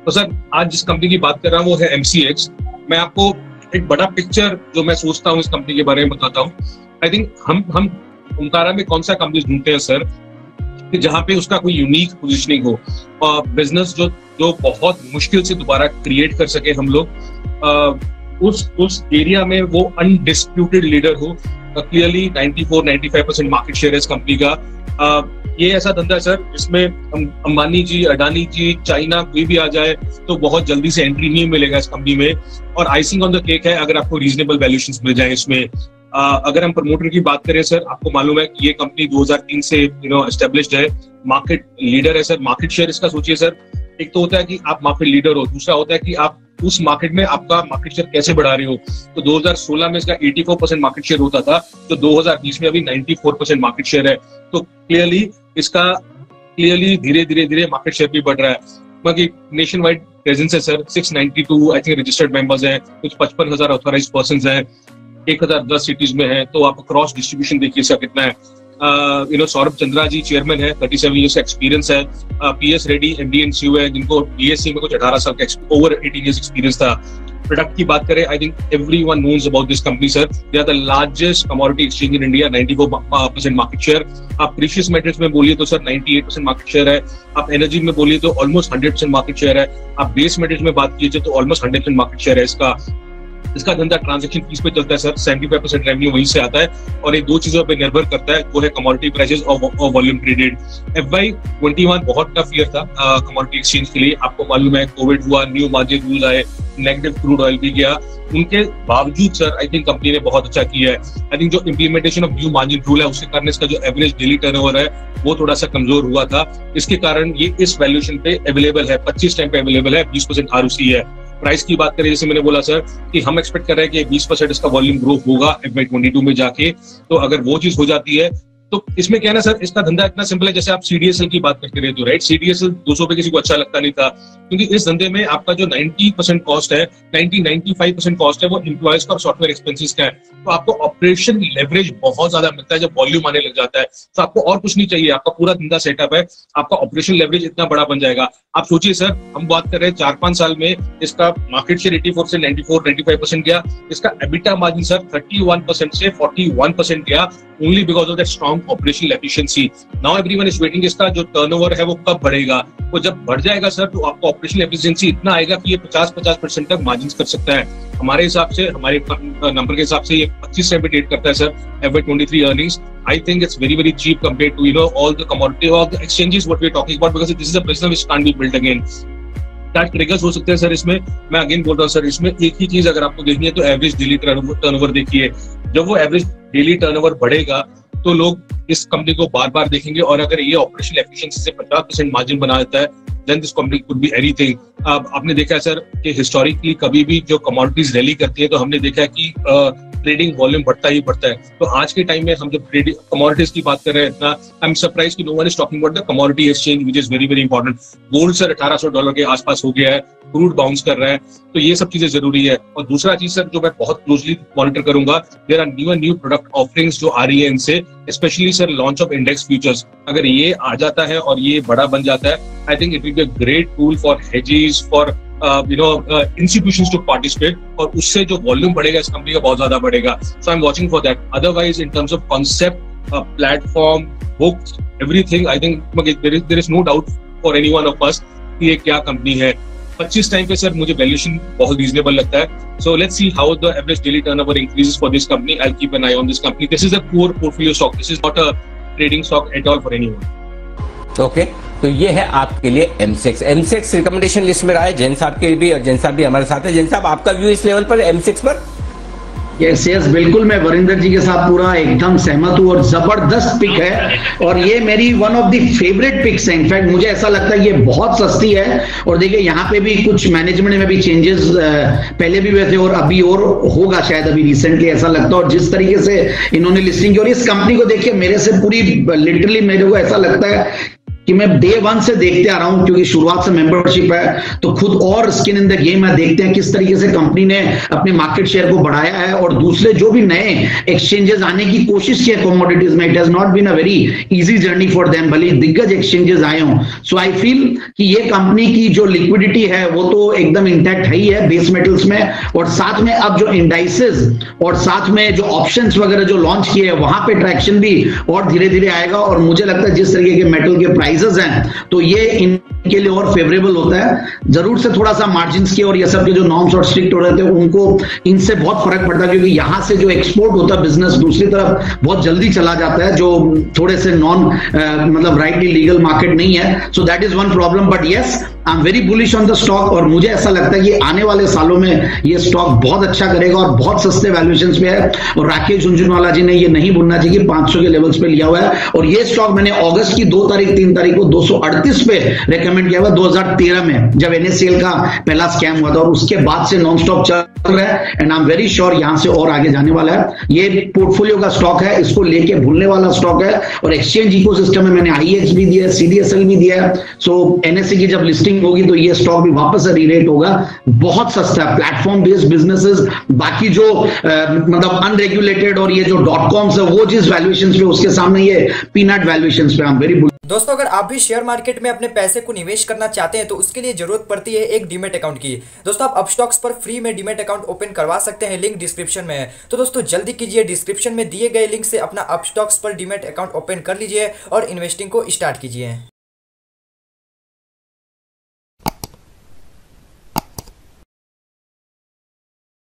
तो सर आज जिस कंपनी की बात कर रहा हूँ वो है MCX। मैं आपको एक बड़ा पिक्चर जो मैं सोचता हूँ इस कंपनी के बारे में बताता हूँ। आई थिंक हम ओमकारा में कौन सा कंपनी ढूंढते हैं सर कि जहाँ पे उसका कोई यूनिक पोजीशनिंग हो और बिजनेस जो बहुत मुश्किल से दोबारा क्रिएट कर सके हम लोग, उस एरिया में वो अनडिस्प्यूटेड लीडर हो। क्लियरली 94-95% मार्केट शेयर है इस कंपनी का। ये ऐसा धंधा है सर जिसमें अंबानी जी, अडानी जी, चाइना कोई भी आ जाए तो बहुत जल्दी से एंट्री नहीं मिलेगा इस कंपनी में। और आइसिंग ऑन द केक है अगर आपको रीजनेबल वैल्यूएशंस मिल जाए इसमें। अगर हम प्रमोटर की बात करें सर, आपको मालूम है कि ये कंपनी 2003 से एस्टेब्लिश्ड है, मार्केट लीडर है सर। मार्केट शेयर इसका सोचिए सर, एक तो होता है कि आप मार्केट लीडर हो, दूसरा होता है कि आप उस मार्केट में आपका मार्केट शेयर कैसे बढ़ा रहे हो। तो 2016 में इसका 84% मार्केट शेयर होता था, तो 2020 में अभी 94% मार्केट शेयर है। तो क्लियरली धीरे धीरे मार्केट शेयर भी बढ़ रहा है। बाकी नेशन वाइड प्रेजेंस है sir, 692 I think registered members हैं, कुछ 55,000 ऑथराइज्ड पर्संस हैं, 1010 सिटीज में है। तो आप क्रॉस डिस्ट्रीब्यूशन देखिए इसका कितना है। सौरभ चंद्रा जी चेयरमैन है, 37 ईयर्स का एक्सपीरियंस है। PS Reddy MD and CEO है, जिनको BSc में कुछ 18 साल का ओवर 18 ईयर्स एक्सपीरियंस था। प्रोडक्ट की बात करें, I think everyone knows about this company sir. They are the largest commodity exchange in India, 94% market share. आप प्रीशियस मेटल्स में बोलिए तो सर 98% मार्केट शेयर है। आप एनर्जी में बोलिए तो ऑलमोस्ट 100% मार्केट शेयर है। आप बेस मेटल्स में बात कीजिए तो ऑलमोस्ट 100% मार्केट शेयर है इसका धंधा ट्रांजैक्शन फीस पे चलता है सर। 75% रेवेन्यू वहीं से आता है और ये दो चीजों पे निर्भर करता है, वो है कमोडिटी प्राइसेस और वॉल्यूम ट्रेडेड। FY21 बहुत टफ ईयर था कमोडिटी एक्सचेंज के लिए। आपको मालूम है कोविड हुआ, न्यू मार्जिन रूल आए, नेगेटिव क्रूड ऑयल भी गया। उनके बावजूद सर आई थिंक कंपनी ने बहुत अच्छा किया है। आई थिंक जो implementation of new margin rule है उसके कारण इसका जो एवरेज डेली टर्नओवर है वो थोड़ा सा कमजोर हुआ था। इसके कारण ये इस वैल्यूएशन पे अवेलेबल है, 25 टाइम पे अवेलेबल है, 20% ROC है। प्राइस की बात करें, जैसे मैंने बोला सर कि हम एक्सपेक्ट कर रहे हैं कि 20% इसका वॉल्यूम ग्रोथ होगा FY22 में जाके। तो अगर वो चीज हो जाती है तो इसमें क्या है ना सर, इसका धंधा इतना सिंपल है। जैसे आप CDSL की बात करते रहते हो, राइट? CDSL 200 पे किसी को अच्छा लगता नहीं था, क्योंकि इस धंधे में आपका जो 90% कॉस्ट है, 95% कॉस्ट है वो एम्प्लॉयज का और सॉफ्टवेयर एक्सपेंसेस का है। तो आपको ऑपरेशन लेवरेज बहुत ज्यादा मिलता है जब वॉल्यूम आने लग जाता है। तो आपको और कुछ नहीं चाहिए, आपका पूरा धंधा सेटअप है, आपका ऑपरेशन लेवरेज इतना बड़ा बन जाएगा। आप सोचिए सर, हम बात कर रहे हैं 4-5 साल में इसका मार्केट शेयर 84 से 94-95% गया। इसका एबिटा मार्जिन सर 31% से 41% गया, only because of that strong operational efficiency. Now everyone is waiting इसका जो टर्नओवर है वो कब बढ़ेगा। वो जब बढ़ जाएगा सर तो आपको ऑपरेशनल एफिशिएंसी इतना आएगा कि ये 50% तक मार्जिन कर सकता है। हमारे हिसाब से, हमारे नंबर के हिसाब से ये 25 से डेट करता है sir FY23 earnings. I think it's very cheap compare to all the commodity और the exchanges what we are talking about, because this is a business which can't be built again. क्या triggers हो सकते हैं sir इसमें? मैं again बोल रहा हूँ सर, इसमें एक ही चीज अगर आपको देखनी है तो एवरेज डेली टर्नओवर देखिए। जब वो एवरेज डेली टर्नओवर बढ़ेगा तो लोग इस कंपनी को बार बार देखेंगे, और अगर ये ऑपरेशनल एफिशिएंसी से 50% मार्जिन बना देता है then this company could be anything. आपने देखा है सर कि हिस्टोरिकली कभी भी जो कमोडिटीज रैली करती है तो हमने देखा है कि ट्रेडिंग वॉल्यूम बढ़ता ही बढ़ता है। तो आज के टाइम में हम जब ट्रेडिंग कमोडिटीज की बात कर रहे हैं इतना, आई एम सरप्राइज कि no one is talking about the commodity exchange which is very important. Gold sir $1800 के आसपास हो गया है, क्रूड बाउंस कर रहा है, तो ये सब चीजें जरूरी है। और दूसरा चीज सर जो मैं बहुत क्लोजली मॉनिटर करूंगा, there are new product offerings जो आ रही है इनसे, specially sir launch of index futures. अगर ये आ जाता है और ये बड़ा बन जाता है, I think it will be a great tool for hedges, for institutions to participate, और उससे जो वॉल्यूम बढ़ेगा इस कंपनी का बहुत ज्यादा बढ़ेगा। So I'm watching for that. Otherwise, in terms of concept, platform, books, everything, I think there is no doubt for any one of us कि ये क्या कंपनी है। 25 टाइम पे सर मुझे वैल्यूएशन बहुत रीजनेबल लगता है। So let's see how the average daily turnover increases for this company. I'll keep an eye on this company. This is a core portfolio stock. This is not a trading stock at all for anyone. Okay तो ये है आपके लिए MCX recommendation list में रहा है जैन साहब के भी, और जैन साहब भी हमारे साथ है। जैन साहब, आपका व्यू इस लेवल पर MCX पर? यस बिल्कुल, मैं वरिंदर जी के साथ पूरा एकदम सहमत हूँ और जबरदस्त पिक है, और ये मेरी one of the favourite picks है। इनफैक्ट मुझे ऐसा लगता है ये बहुत सस्ती है। और देखिए यहाँ पे भी कुछ मैनेजमेंट में भी चेंजेस पहले भी हुए थे और अभी और होगा शायद अभी रिसेंटली, ऐसा लगता है। और जिस तरीके से इन्होंने लिस्टिंग की और इस कंपनी को देखिए, मेरे से पूरी लिटरली मेरे को ऐसा लगता है कि मैं डे 1 से देखते आ रहा हूं, क्योंकि शुरुआत से मेंबरशिप है तो खुद और स्किन इन द गेम है। देखते हैं किस तरीके से कंपनी ने अपने मार्केट शेयर को बढ़ाया है और दूसरे जो भी नए एक्सचेंजेस आने की कोशिश की है कमोडिटीज में, it has not been a very easy journey for them, भले दिग्गज एक्सचेंजेस आए हों। सो आई फील कि ये कंपनी की जो लिक्विडिटी है वो तो एकदम इंटैक्ट है ही है बेस मेटल्स में, और साथ में अब जो इंडाइसेस और साथ में जो ऑप्शंस वगैरह जो लॉन्च किए हैं वहां पे ट्रैक्शन भी और धीरे धीरे आएगा। और मुझे लगता है जिस तरीके के मेटल के प्राइसेस हैं तो ये इनके लिए और फेवरेबल होता है। जरूर से थोड़ा सा मार्जिन के और ये सब के जो नॉर्म्स और स्ट्रिक्ट हो रहे थे उनको इनसे बहुत फर्क पड़ता है, क्योंकि यहां से जो एक्सपोर्ट होता है बिजनेस दूसरी तरफ बहुत जल्दी चला जाता है, जो थोड़े से नॉन मतलब राइटली लीगल मार्केट नहीं है। So that is one problem, but yes I am very bullish on the stock, और मुझे ऐसा लगता है कि आने वाले सालों में ये स्टॉक बहुत अच्छा करेगा और बहुत सस्ते वैल्यूएशन पे है। और राकेश झुनझुनवाला जी ने ये नहीं भूलना चाहिए कि 500 के लेवल्स पे लिया हुआ है, और ये स्टॉक मैंने अगस्त की 2 तारीख 3 तारीख को 238 पे रेकमेंड किया हुआ 2013 में, जब NSCL का पहला स्कैम हुआ था, और उसके बाद से नॉन स्टॉप चल रहा है and I am very sure यहां से और आगे जाने वाला है। ये पोर्टफोलियो का स्टॉक है, इसको लेके भूलने वाला स्टॉक है। और एक्सचेंज इकोसिस्टम में मैंने IEX भी दिया है, CDSL भी दिया है। सो NSE की जब लिस्टिंग होगी तो ये स्टॉक भी वापस से रीरेट होगा। बहुत सस्ता है, प्लेटफॉर्म बेस्ड बिजनेसेस, बाकी जो मतलब अनरेगुलेटेड और ये जो .coms है वो जिस वैल्यूएशन पे, उसके सामने ये पीनट वैल्यूएशन पे। आई एम वेरी दोस्तों, अगर आप भी शेयर मार्केट में अपने पैसे को निवेश करना चाहते हैं तो उसके लिए जरूरत पड़ती है एक डीमेट अकाउंट की। दोस्तों, आप अपस्टॉक्स पर फ्री में डीमेट अकाउंट ओपन करवा सकते हैं, लिंक डिस्क्रिप्शन में है। तो दोस्तों जल्दी कीजिए, डिस्क्रिप्शन में दिए गए लिंक से अपना अपस्टॉक्स पर डीमेट अकाउंट ओपन कर लीजिए और इन्वेस्टिंग को स्टार्ट कीजिए।